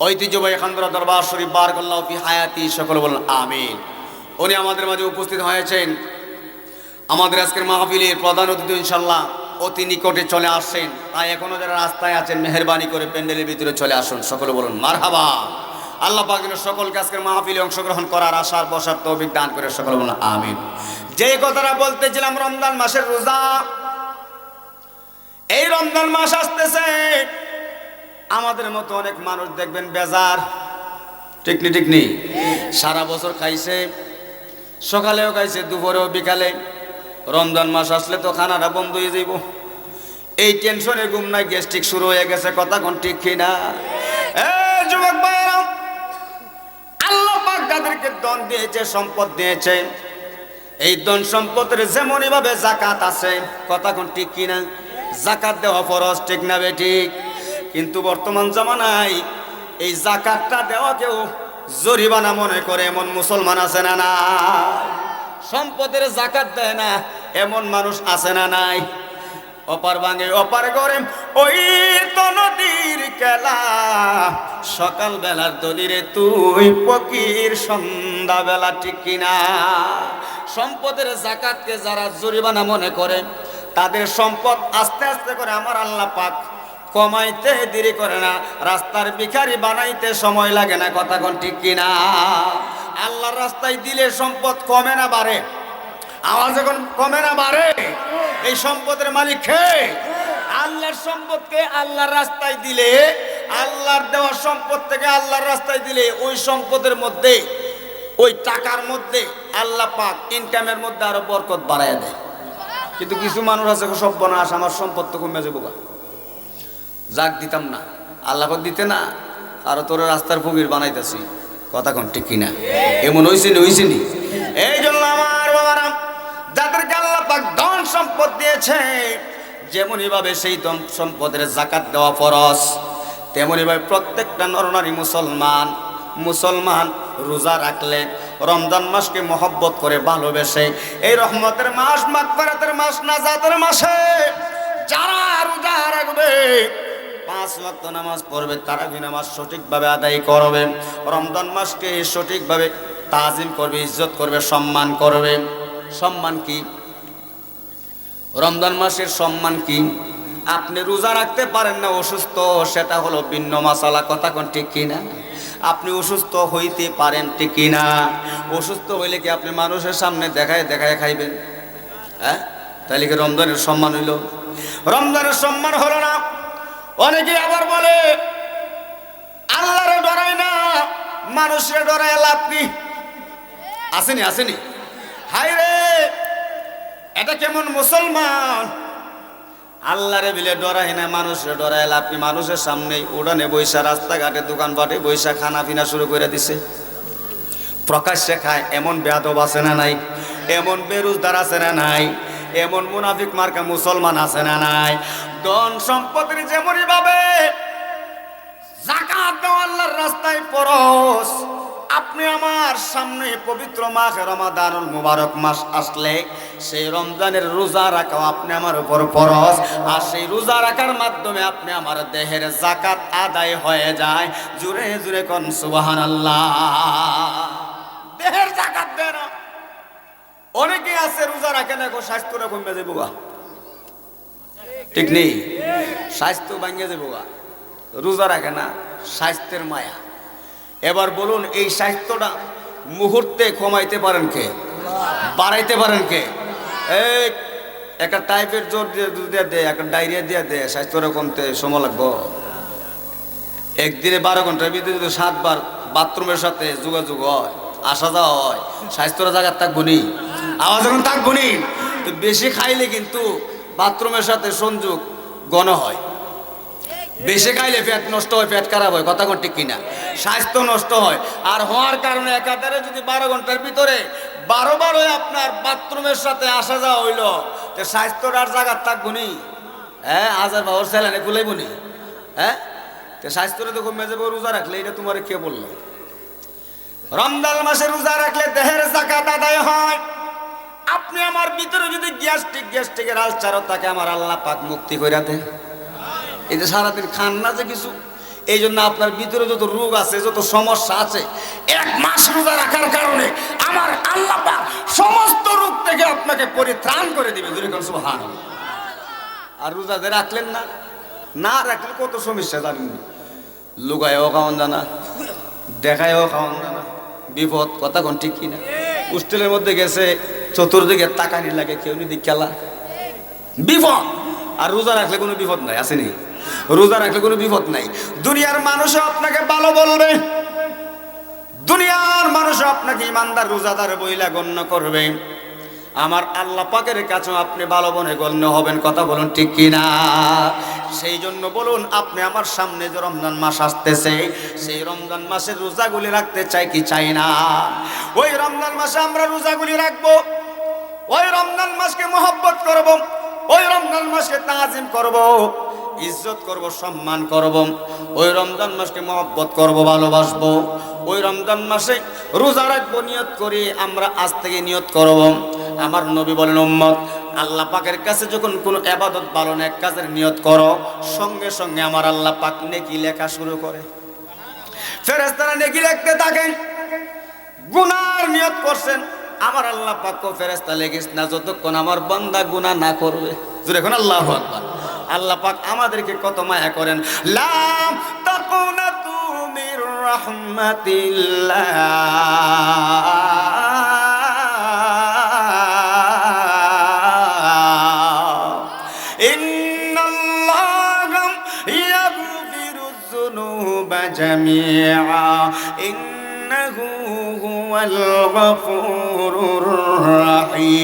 ঐতিহ্যবাহী খানদরা দরবার শরীফ বারাকাল্লাহু ফি হায়াতি। সকল বলুন আমিন। উনি আমাদের মাঝে উপস্থিত হয়েছেন। আমাদের আজকের মাহফিলের প্রধান অতিথি ইনশাআল্লাহ অতি নিকটে চলে আসছেন। তাই এখনো যারা রাস্তায় আছেন মেহেরবানি করে প্যান্ডেলের ভিতরে চলে আসুন। সকলে বলুন মারহাবা। আল্লাহ পাক যেন সকলকে আজকের মাহফিলে অংশগ্রহণ করার আশার বসার তৌফিক দান করে। সকলে বলুন আমিন। যে কথাটা বলতেছিলাম, রমজান মাসের রোজা, এই রমজান মাস আসতেছে, আমাদের মতো অনেক মানুষ দেখবেন বেজার, ঠিক নি ঠিক নেই? সারা বছর খাইছে, সকালেও খাইছে, দুপুরেও বিকালে। রমজান মাস আসলে তো খানাটা বন্ধ হয়ে যাইব, এই টেনশনে ঘুম নাই, গ্যাস্ট্রিক শুরু হয়ে গেছে। কথা কোন ঠিক কিনা? যুবক ভাইরা, আল্লাহ পাক যাদেরকে ধন দিয়েছে, সম্পদ দিয়েছে, এই ধন সম্পদের যেমনই ভাবে যাকাত আছে। কথা কোন ঠিক কিনা? যাকাত দেওয়া ফরজ, ঠিক না বে ঠিক? কিন্তু বর্তমান জামানায় এই যাকাতটা দেওয়া কেউ জরিমানা মনে করে এমন মুসলমান আছে না না? সম্পদের যাকাত দেয় না এমন মানুষ আছে না নাই? অপার ভাঙে অপার করে, ওই তো নদীর খেলা, সকাল বেলার দলিরে তুই ফকির সন্ধ্যা বেলা, ঠিক কিনা? সম্পদের যাকাতকে যারা জরিমানা মনে করে, তাদের সম্পদ আস্তে আস্তে করে আমার আল্লাহ পাক কমাইতে দেরি করে না, রাস্তার ভিখারি বানাইতে সময় লাগে না। কথা কোন ঠিক কিনা? আল্লাহর রাস্তায় দিলে সম্পদ কমে না বাড়ে? আওয়াজ এখন কমে না বাড়ে? এই সম্পদের মালিক কে? আল্লাহর সম্পদকে আল্লাহর রাস্তায় দিলে, আল্লাহর দেওয়া সম্পদ থেকে আল্লাহর রাস্তায় দিলে, ওই সম্পদের মধ্যে, ওই টাকার মধ্যে আল্লাহ পাক ইনকামের মধ্যে আরো বরকত বাড়ায় দেয়। কিন্তু কিছু মানুষ আছে, সর্বনাশ, আমার সম্পদ তো কমে যাবো, যাক দিতাম না, আল্লাহ পাক দিতে না, আর তোর রাস্তার ফকির বানাইতেছি। কথা কোন ঠিক কিনা? এমন হইছে নি? এই জন্য আমার বাবারা, যাদেরকে আল্লাহ পাক ধন সম্পদ দিয়েছে, যেমনই ভাবে সেই ধন সম্পদের যাকাত দেওয়া ফরজ, তেমনই ভাবে প্রত্যেকটা নরনারী মুসলমান রোজা রাখলে, রমজান মাসকে মহব্বত করে ভালোবেসে, এই রহমতের মাস, মাগফিরাতের মাস, নাজাতের মাসে যারা রোজা রাখবে, 5 ওয়াক্ত নামাজ পড়বে, তারাবি নামাজ সঠিকভাবে আদায় করবে, রমজান মাসকে সঠিকভাবে তাজিম করবে, ইজ্জত করবে, সম্মান করবে। সম্মান কি? রমজান মাসের সম্মান কি? আপনি রোজা রাখতে পারেন না, অসুস্থ, সেটা হলো ভিন্ন মাসালা, কথা কোন ঠিক কিনা? আপনি অসুস্থ হইতে পারেন ঠিক কিনা? অসুস্থ হইলে কি আপনি মানুষের সামনে দেখায় দেখায় খাইবেন? হ্যাঁ, তাহলে কি রমজানের সম্মান হইল? রমজানের সম্মান হলো না। অনেকে আবার বলে আল্লাহরে ডরায় না, মানুষের ডরায় লাভ কি? আসেনি আসেনি? হায় রে, এটা কেমন মুসলমান? আল্লাহরে বিলে ডরায় না, মানুষের ডরায় লাভ কি? মানুষের সামনে উড়ানে বৈশা, রাস্তাঘাটে দোকানপাটে বৈশা খানা পিনা শুরু করে দিছে, প্রকাশ্যে খায়। এমন বেয়াদব আছে না নাই? এমন বেরোজগার আছে না নাই? এমন মুনাফিক মার্কা মুসলমান আছে না নাই? ধন সম্পদের যেমনই ভাবে যাকাত দাও আল্লাহর রাস্তায় ফরজ। আপনি আমার সামনে পবিত্র মাস রমাদানুল মুবারক মাস আসলে সেই রমজানের রোজা রাখাও আপনি আমার উপর ফরজ। আর সেই রোজা রাখার মাধ্যমে আপনি আমার দেহের যাকাত আদায় হয়ে যায়। জুড়ে জুড়ে কোন সুবহানাল্লাহ। দেহের যাকাত দেন। অনেকে আছে রোজা রাখে না, স্বাস্থ্যটা কমে যাবো, ঠিক নেই? স্বাস্থ্য ভাঙে যাবো, রোজা রাখে না, স্বাস্থ্যের মায়া। এবার বলুন, এই স্বাস্থ্যটা মুহূর্তে কমাইতে পারেন কে? বাড়াইতে পারেন কে? এই একটা টাইপের জোর দিয়ে দে, একটা ডায়রিয়া দিয়ে দে, স্বাস্থ্যটা কমতে সময় লাগবো? একদিনে 12 ঘন্টার ভিতরে যদি 7 বার বাথরুমের সাথে যোগাযোগ হয়, আসা যাওয়া হয়, স্বাস্থ্যটা জায়গার থাকবো নি? আওয়াজ এখন থাকবো নি? তো বেশি খাইলে কিন্তু বাথরুমের সাথে সংযোগ ঘন হয়। বেশি খাইলে পেট নষ্ট হয়, পেট খারাপ হয়, কথা কোন ঠিক কিনা? স্বাস্থ্য নষ্ট হয়। আর হওয়ার কারণে একাধারে যদি 12 ঘন্টার ভিতরে 12 বার আপনার বাথরুমের সাথে আসা যাওয়া হইল, তো স্বাস্থ্যটার জায়গার থাকবো নি? হ্যাঁ, হাজার বাবর স্যালানে খুলাইব নি? হ্যাঁ, তো স্বাস্থ্যটা তো কমে যাবে রোজা রাখলে। এটা তোমার কে বললো? রমজান মাসে রোজা রাখলে দেহের যাকাত আদায় হয়। আপনি আমার ভিতরে যদি গ্যাস্ট্রিকের আলসারও থাকে, আমার আল্লাহ পাক মুক্তি কইরা দেন। এই যে সারাদিন খান না যে কিছু, এই জন্য আপনার ভিতরে যত রোগ আছে, যত সমস্যা আছে, 1 মাস রোজা রাখার কারণে আমার আল্লাহ পাক সমস্ত রোগ থেকে আপনাকে পরিত্রাণ করে দিবে। সুবহানাল্লাহ। আর রোজা যে রাখলেন না, না রাখলে কত সমস্যা জানেন? লুকায়ও খাওয়ান জানা, দেখায়ও খাওয়ান জানা, বিপদ, কথা কোন ঠিক কিনা? হোস্টেলের মধ্যে গেছে, চতুর্দিকে তাকানি লাগে, কেউ নি দিকালা, বিপদ। আর রোজা রাখলে কোনো বিপদ নাই, আসেনি? রোজা রাখলে কোনো বিপদ নাই। দুনিয়ার মানুষও আপনাকে ভালো বলবে, দুনিয়ার মানুষও আপনাকে ইমানদার রোজাদার বইলা গণ্য করবে। আমার আল্লাহ পাকের কাছেও আপনি ভালো বনে গণ্য হবেন, কথা বলুন ঠিক কিনা? সেই জন্য বলুন, আপনি আমার সামনে যে রমজান মাস আসতেছে, সেই রমজান মাসের রোজাগুলি রাখতে চাই কি চাই না? ওই রমজান মাসে আমরা রোজাগুলি রাখবো, ওই রমজান মাসকে মহব্বত করব, ওই রমজান মাসকে তাজিম করব, ইজ্জত করব, সম্মান করব। ওই রমজান মাসকে মহব্বত করব, ভালোবাসবো। ওই রমজান মাসে রোজা রাখবো, নিয়ত করি আমরা আজ থেকে নিয়ত করব। আমার নবী বলেন, উম্মত, আল্লাহ পাকের কাছে যখন কোনো ইবাদত ভালো নেক কাজের নিয়ত করো, সঙ্গে সঙ্গে আমার আল্লাহ পাক নেকি লেখা শুরু করে। ফেরেশতারা নেকি লিখতে থাকেন। গুনার নিয়ত করছেন, আমার আল্লাহ পাক কো ফেরেশতা লেখিস না যতক্ষণ আমার বান্দা গুনাহ না করবে। জোরে কোন আল্লাহু আকবার। আল্লাহ পাক আমাদেরকে কত মায়া করেন। লা তাকুনাতু মির রাহমাতিল্লাহ, ইন্নাল্লাহা ইয়াগফিরুয যুনুবা জামিআ, ইন্নাহু হুয়াল গফুরুর রাহিম।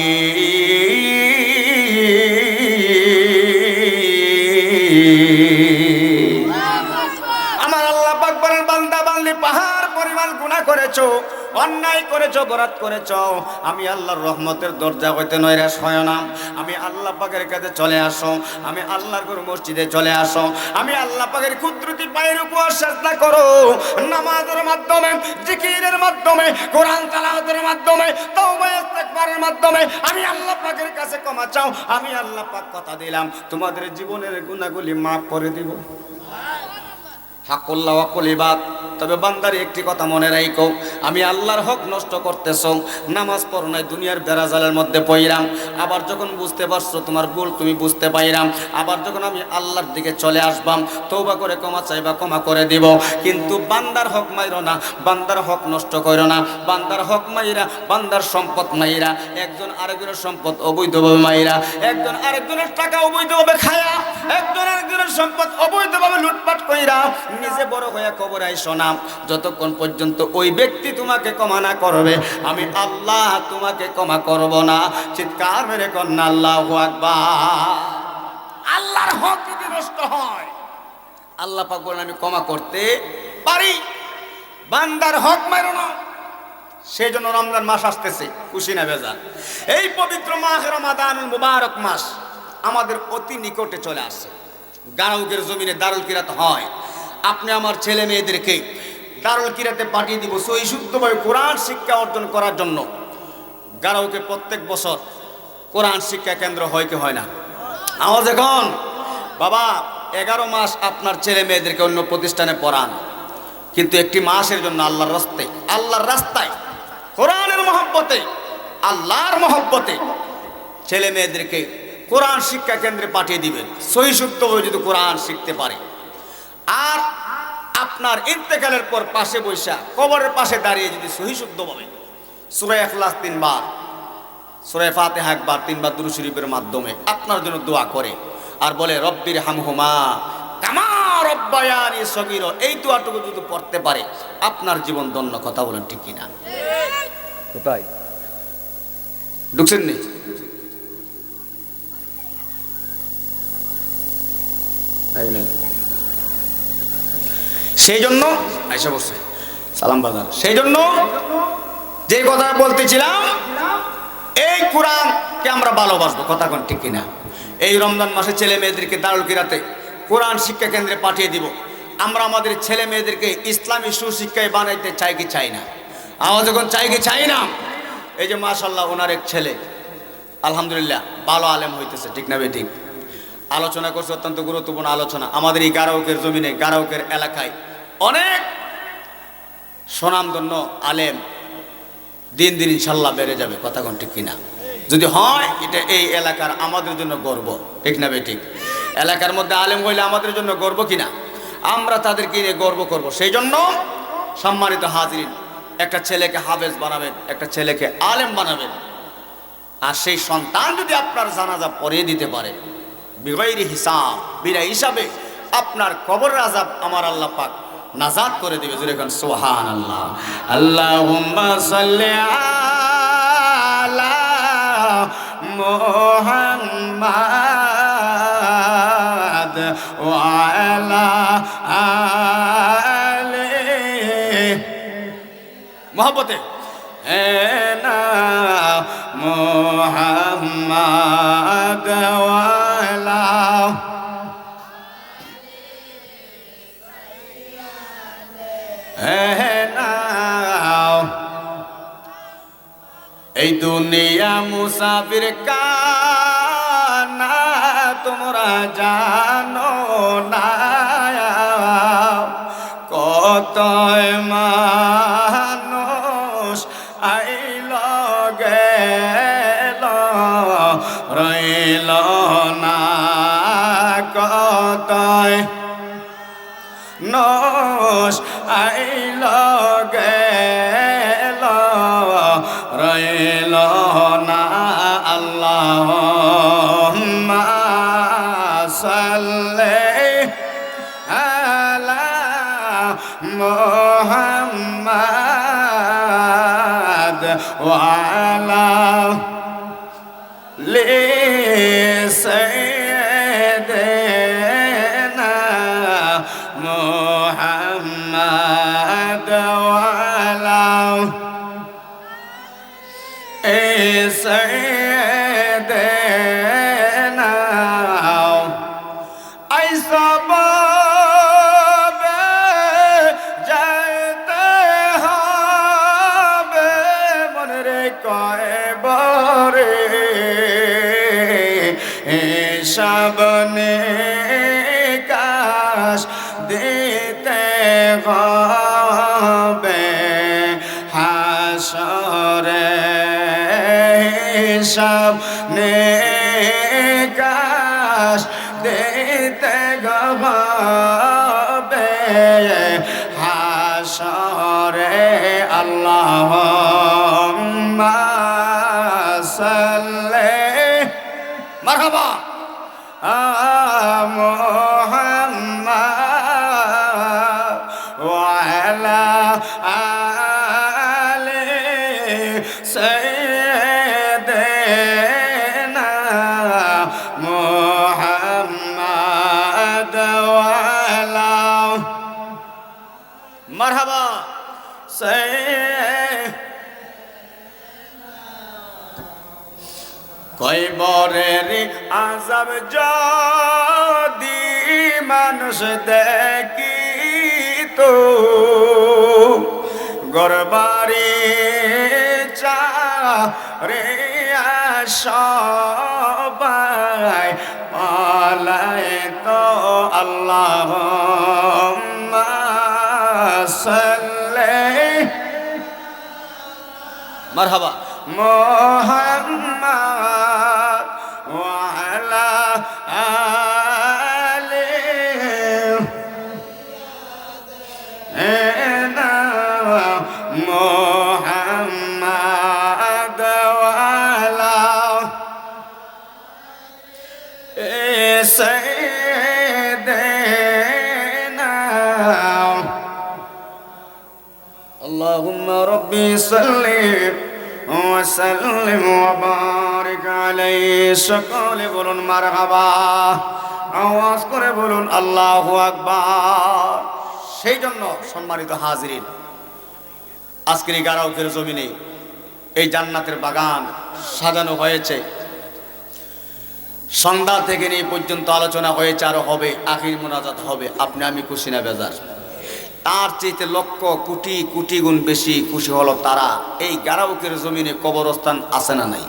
আমার আল্লাহ পাক বলেন, বান্দা বান্দি পাহাড় পরিমাণ গুনাহ করেছো, অন্যায় করেছো, অপরাধ করেছো, আমি আল্লাহর রহমতের দরজা হইতে নৈরাশ হয় না। আমি আল্লাহ পাকের কাছে চলে আসো, আমি আল্লাহর ঘর মসজিদে চলে আসো, আমি আল্লাহ পাকের কুদরতি পায়ের উপর সিজদা করো। নামাজের মাধ্যমে, জিকিরের মাধ্যমে, কোরআন তেলাওয়াতের মাধ্যমে, তওবা ইস্তিগফারের মাধ্যমে আমি আল্লাহ পাকের কাছে ক্ষমা চাও। আমি আল্লাহ পাক কথা দিলাম, তোমাদের জীবনের গুনাহগুলি মাফ করে দিব। হাকুল্লাহ ওয়া কুলিবাত। তবে বান্দার একটি কথা মনে রাখো, আমি আল্লাহর হক নষ্ট করতেছ, নামাজ পড়ো নাই, দুনিয়ার বেড়াজালের মধ্যে পইরাম, আবার যখন বুঝতে পারছো তোমার ভুল তুমি বুঝতে পাইরাম, আবার যখন আমি আল্লাহর দিকে চলে আসবাম, তওবা করে ক্ষমা চাইবা, ক্ষমা করে দিব। কিন্তু বান্দার হক মাইরো না, বান্দার হক নষ্ট করো না। বান্দার হক মাইরা, বান্দার সম্পদ মাইরা, একজন আরেকজনের সম্পদ অবৈধভাবে মাইরা, একজন আরেকজনের টাকা অবৈধভাবে খায়া, একজন আরেকজনের সম্পদ অবৈধভাবে লুটপাট কইরা নিজে বড় হয়ে কবরে আইসো না। যতক্ষণ পর্যন্ত ওই ব্যক্তি তোমাকে ক্ষমা না করবে, আমি আল্লাহ তোমাকে ক্ষমা করব না। চিৎকার মেরে কন্যা আল্লাহু আকবার। আল্লাহর হক যদি নষ্ট হয়, আল্লাহ পাক বলেন আমি ক্ষমা করতে পারি। বান্দার হক মারো না। সেই জন্য রমজান মাস আসতেছে, খুশি না বেজার? এই পবিত্র মাস রমাদানুল মুবারক মাস আমাদের অতি নিকটে চলে আসছে। গারাউকের জমিনে দারুল কিরাত হয়। আপনি আমার ছেলে মেয়েদেরকে দারুল কিরাতে পাঠিয়ে দিব সহি শুদ্ধভাবে কোরআন শিক্ষা অর্জন করার জন্য। গারাউকে প্রত্যেক বছর কোরআন শিক্ষা কেন্দ্র হয় কি হয় না? আওয়াজ এখন বাবা 11 মাস আপনার ছেলে মেয়েদেরকে অন্য প্রতিষ্ঠানে পড়ান, কিন্তু একটি মাসের জন্য আল্লাহর রাস্তায় কোরআনের মহব্বতে, আল্লাহর মহব্বতে ছেলে মেয়েদেরকে কোরআন শিক্ষা কেন্দ্রে পাঠিয়ে দিবেন, সহি শুদ্ধভাবে যদি কোরআন শিখতে পারে। আর আপনার ইন্তেকালের পর পাশে বৈশা কবরের পাশে দাঁড়িয়ে যদি সহি শুদ্ধভাবে সূরা ইখলাস 3 বার, সূরা ফাতিহা 1 বার, 3 বার দুরূদ শরীফের মাধ্যমে আপনার জন্য দোয়া করে আর বলে রব্বির হামহুমা কামা রব্বায়ানি সগীরা, এই দোয়াটুকু যদি পড়তে পারে আপনার জীবন ধন্য। কথা বলেন ঠিক কিনা? কোথায় ঢুকছেন নি? সেই জন্য আয়সা বসে সালাম বাজার। সেই জন্য যে কথা বলতেছিলাম, এই কোরআনকে আমরা ভালোবাসবো। কথা কোন ঠিক কিনা? এই রমজান মাসে ছেলে মেয়েদেরকে দারুল কিরাতে কোরআন শিক্ষা কেন্দ্রে পাঠিয়ে দিব। আমরা আমাদের ছেলে মেয়েদেরকে ইসলামী সুশিক্ষায় বানাইতে চাই কি চাই না? আমরা যখন চাই কি চাই না? এই যে মাশাআল্লাহ ওনার এক ছেলে আলহামদুলিল্লাহ ভালো আলেম হইতেছে, ঠিক না বেঠিক? আলোচনা করছে, অত্যন্ত গুরুত্বপূর্ণ আলোচনা। আমাদের এই গারাউকের জমিনে, গারাউকের এলাকায় অনেক স্বনামধন্য আলেম দিন দিন ইনশাল্লাহ বেড়ে যাবে। কথা কোন ঠিক কিনা? যদি হয় এটা এই এলাকার আমাদের জন্য গর্ব, ঠিক না বেঠিক? এলাকার মধ্যে আলেম হইলে আমাদের জন্য গর্ব কিনা? আমরা তাদেরকে নিয়ে গর্ব করব। সেই জন্য সম্মানিত হাজিরিন, একটা ছেলেকে হাফেজ বানাবেন, একটা ছেলেকে আলেম বানাবেন, আর সেই সন্তান যদি আপনার জানাজা পড়িয়ে দিতে পারে বিগাইরি হিসাব, বিনা হিসাবে আপনার কবরের আযাব আমার আল্লাহ পাক নাজাত করে দিবে। জোরে কোন সুবহানাল্লাহ। আল্লাহুম্মা সাল্লি আলা মুহাম্মাদ ওয়া আলা আলি মুহাব্বতে না মুহাম্মাদ ওয়া আলা এই দুনিয়া মুসাফির কানা তোমরা জানো না, কত মানুষ আইল গেল রইল না, কত মানুষ আইল গেল রইল না। আল্লাহুম্মা সাল্লি আলা মুহাম্মাদ ওয়া আলা লি সাইয়্যিদিনা মুহাম্মাদ ওয়া আলা সাইয়্যিদিনা আইসাবে যাইতে হবে মনে রে কয়বারে সাবনে কাশ দে দিতে হবে হাসরে হিসাব নিকাশ দিতে হবে হাসরে আল্লাহুম্মা সাল্লি মারহাবা মুহাম্মাদ ওয়া আলা আলি সাইয়্যিদিনা মুহাম্মাদ ওয়া আলা মারহাবা কয়বরের আযাব যদি মানুষ দেখিত গরবারে চারে সবাই পালায় তো আল্লাহুম্মা সাল্লি মারহাবা মুহাম্মাদ ওয়া আলা আলি মুহাম্মাদ ওয়া আলা সাইয়্যিদিনা আল্লাহুম্মা রাব্বি সাল্লি ওয়াসাল্লিম ওয়া বারিক আলাইহি সকলে বলুন মারহাবা আওয়াজ করে বলুন আল্লাহু আকবার সেই জন্য সম্মানিত হাজিরিন আজকের গারাউকের জমিনে এই জান্নাতের বাগান সাজানো হয়েছে সন্ধ্যা থেকে নিয়ে পর্যন্ত আলোচনা হয়েছে আরো হবে আখির মুনাজাত হবে আপনি আমি খুশি না বেজার তার চেয়ে লক্ষ কোটি কোটি গুণ বেশি খুশি হলো তারা এই গারাউকের জমিনে কবরস্থান আছে না নাই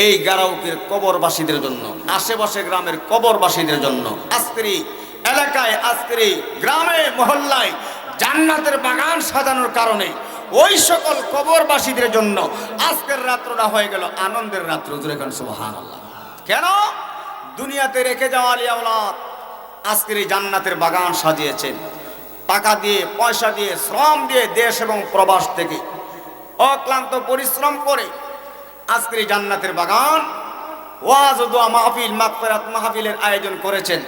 এই গারাউকের কবরবাসীদের জন্য আশেপাশে গ্রামের কবরবাসীদের জন্য আজকের এলাকায় আজকের গ্রামে মহল্লায় জান্নাতের বাগান সাজানোর কারণে ওই সকল কবরবাসীদের জন্য আজকের রাত্রটা হয়ে গেল আনন্দের রাত্র সুবহানাল্লাহ কেন দুনিয়াতে রেখে যাওয়া আলী আওলাদ আজকের এই জান্নাতের বাগান সাজিয়েছেন টাকা দিয়ে পয়সা দিয়ে শ্রম দিয়ে দেশ এবং প্রবাস থেকে অক্লান্ত পরিশ্রম করে আজকের জান্নাতের বাগান ওয়াজ দোয়া মাহফিল মাগফিরাত মাহফিলের আয়োজন করেছেন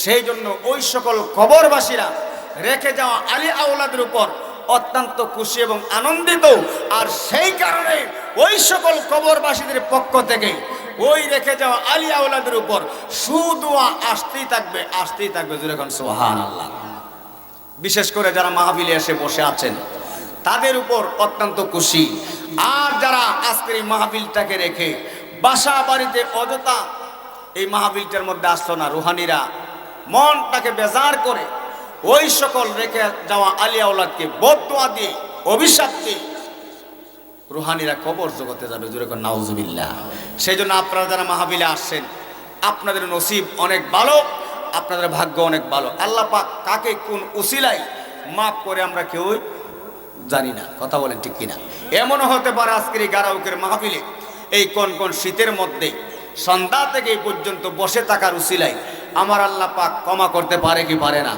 সেই জন্য ওই সকল কবরবাসীরা রেখে যাওয়া আলী আওলাদের উপর অত্যন্ত খুশি এবং আনন্দিত আর সেই কারণে ওই সকল কবরবাসীদের পক্ষ থেকে ওই রেখে যাওয়া আলী আওলাদের উপর সুদোয়া আসতেই থাকবে জোরে কোন সুবহানাল্লাহ বিশেষ করে যারা মাহফিলে এসে বসে আছেন তাদের উপর অত্যন্ত খুশি আর যারা আজকের এই মাহফিলটাকে রেখে বাসা বাড়িতে অযথা এই মাহফিলটার মধ্যে আসলো না রুহানিরা মনটাকে বেজার করে ওই সকল রেখে যাওয়া আলী আওলাদকে বদদুয়া দিয়ে অভিশাপ দিয়ে রুহানিরা কবর জগতে যাবে জোরে কোন নাউজুবিল্লাহ সেই জন্য আপনারা যারা মাহফিলে আসছেন আপনাদের নসিব অনেক ভালো আপনাদের ভাগ্য অনেক ভালো আল্লাহ পাক কাকে কোন উসিলায় মাফ করে আমরা কেউ জানি না কথা বলেন ঠিক কিনা এমনও হতে পারে আজকের গারাউকের মাহফিলে এই কোন কোন শীতের মধ্যে সন্ধ্যা থেকে এই পর্যন্ত বসে থাকার উসিলায় আমার আল্লাহ পাক ক্ষমা করতে পারে কি পারে না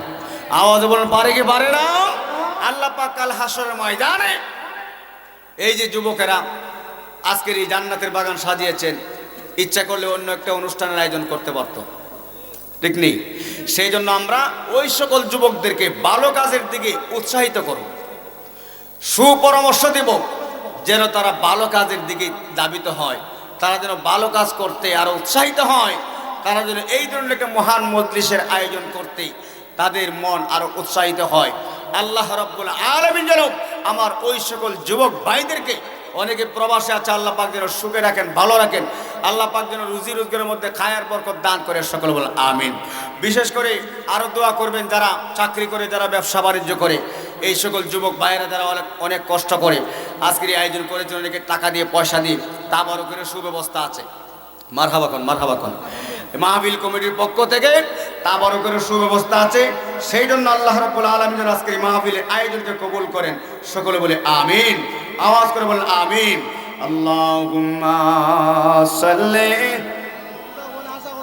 আওয়াজ বলুন পারে কি পারে না আল্লাহ পাক কাল হাসরের ময়দানে এই যে যুবকেরা আজকের এই জান্নাতের বাগান সাজিয়েছেন ইচ্ছা করলে অন্য একটা অনুষ্ঠানের আয়োজন করতে পারতো ঠিক নেই সেই জন্য আমরা ওই সকল যুবকদেরকে ভালো কাজের দিকে উৎসাহিত করব সুপরামর্শ দেব যেন তারা ভালো কাজের দিকে ধাবিত হয় তারা যেন ভালো কাজ করতে আরো উৎসাহিত হয় তারা যেন এই ধরনের একটা মহান মজলিসের আয়োজন করতে তাদের মন আরো উৎসাহিত হয় আল্লাহ রাব্বুল আলামিন যেন আমার ওই সকল যুবক ভাইদেরকে অনেকে প্রবাসে আছে আল্লাহ পাক যেন সুখে রাখেন ভালো রাখেন আল্লাহ পাক যেন রুজি রোজগারের মধ্যে খায়ের বরকত দান করে সকল বলে আমিন বিশেষ করে আরো দোয়া করবেন যারা চাকরি করে যারা ব্যবসা বাণিজ্য করে এই সকল যুবক ভাইয়েরা যারা অনেক কষ্ট করে আজকের এই আয়োজন করেছেন অনেকে টাকা দিয়ে পয়সা দিয়ে তা বড় করে সুব্যবস্থা আছে মারহাবা কোন মাহফিল কমিটির পক্ষ থেকে তা বড় করে সুব্যবস্থা আছে। সেই জন্য আল্লাহ রাব্বুল আলামিন যেন আজকের এই মাহফিলের আয়োজনকে কবুল করেন। সকলে বলে আমিন, আওয়াজ করে বলেন আমিন। আল্লাহুম্মা সাল্লি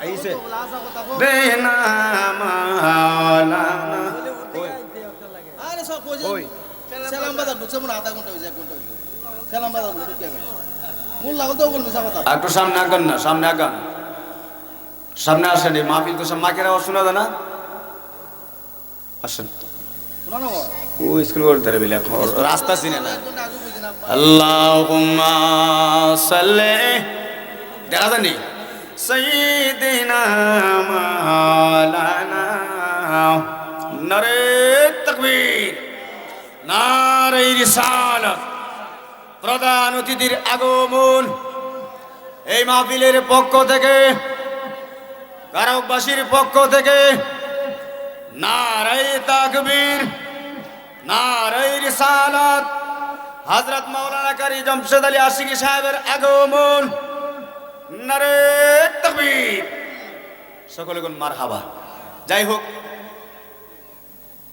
আইছে বেনা মাওলানা আরে সব কই সালাম বাজার ঢুকছে মনে আধা ঘন্টা হইছে 1 ঘন্টা হইছে সালাম বাজার ঢুকে গেল মূল লাগল তো বলবি সাবাতা একটু সামনে আগান না, সামনে আগান, সামনে আসেন। এই মাহফিল তো সব মাকের আওয়াজ শোনা যায় না, আসেন। শোনা না ও স্কুল করতে রে বিলে এখন রাস্তা চিনে না। আল্লাহুম্মা সাল্লি দেখা জানি সাইয়্যিদিনা মাওলানা নারে তাকবীর, নারে রিসালাত। প্রধান অতিথির আগমন এই মাহফিলের পক্ষ থেকে, কারকবাসীর পক্ষ থেকে নারে তাকবীর, নারে রিসালাত। হযরত মাওলানা কারি জামশেদ আলী আশিকি সাহেবের আগমন, নারে তাকবীর। সকলে কোন মারহাবা। যাই হোক,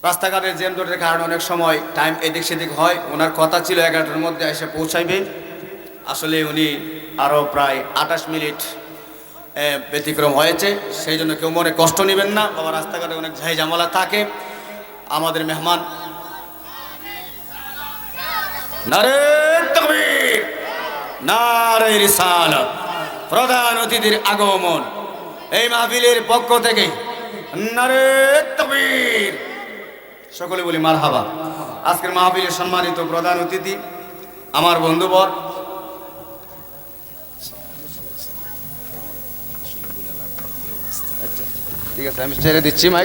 রাস্তাঘাটের জ্যামজটের কারণে অনেক সময় টাইম এদিক সেদিক হয়। ওনার কথা ছিল 11টার মধ্যে এসে পৌঁছাইবে, আসলে উনি আরও প্রায় 28 মিনিট ব্যতিক্রম হয়েছে। সেই জন্য কেউ মনে কষ্ট নেবেন না, বাবা রাস্তাঘাটে অনেক ঝাই ঝামেলা থাকে। আমাদের মেহমান নারে তাকবীর, নারে রিসালাত। প্রধান অতিথির আগমন এই মাহফিলের পক্ষ থেকে, নারে তাকবীর। সকলে বলি মারহাবা। আজকের মাহফিলের সম্মানিত প্রধান অতিথি আমার বন্ধুবর, ঠিক আছে আমি ছেড়ে দিচ্ছি মাইক।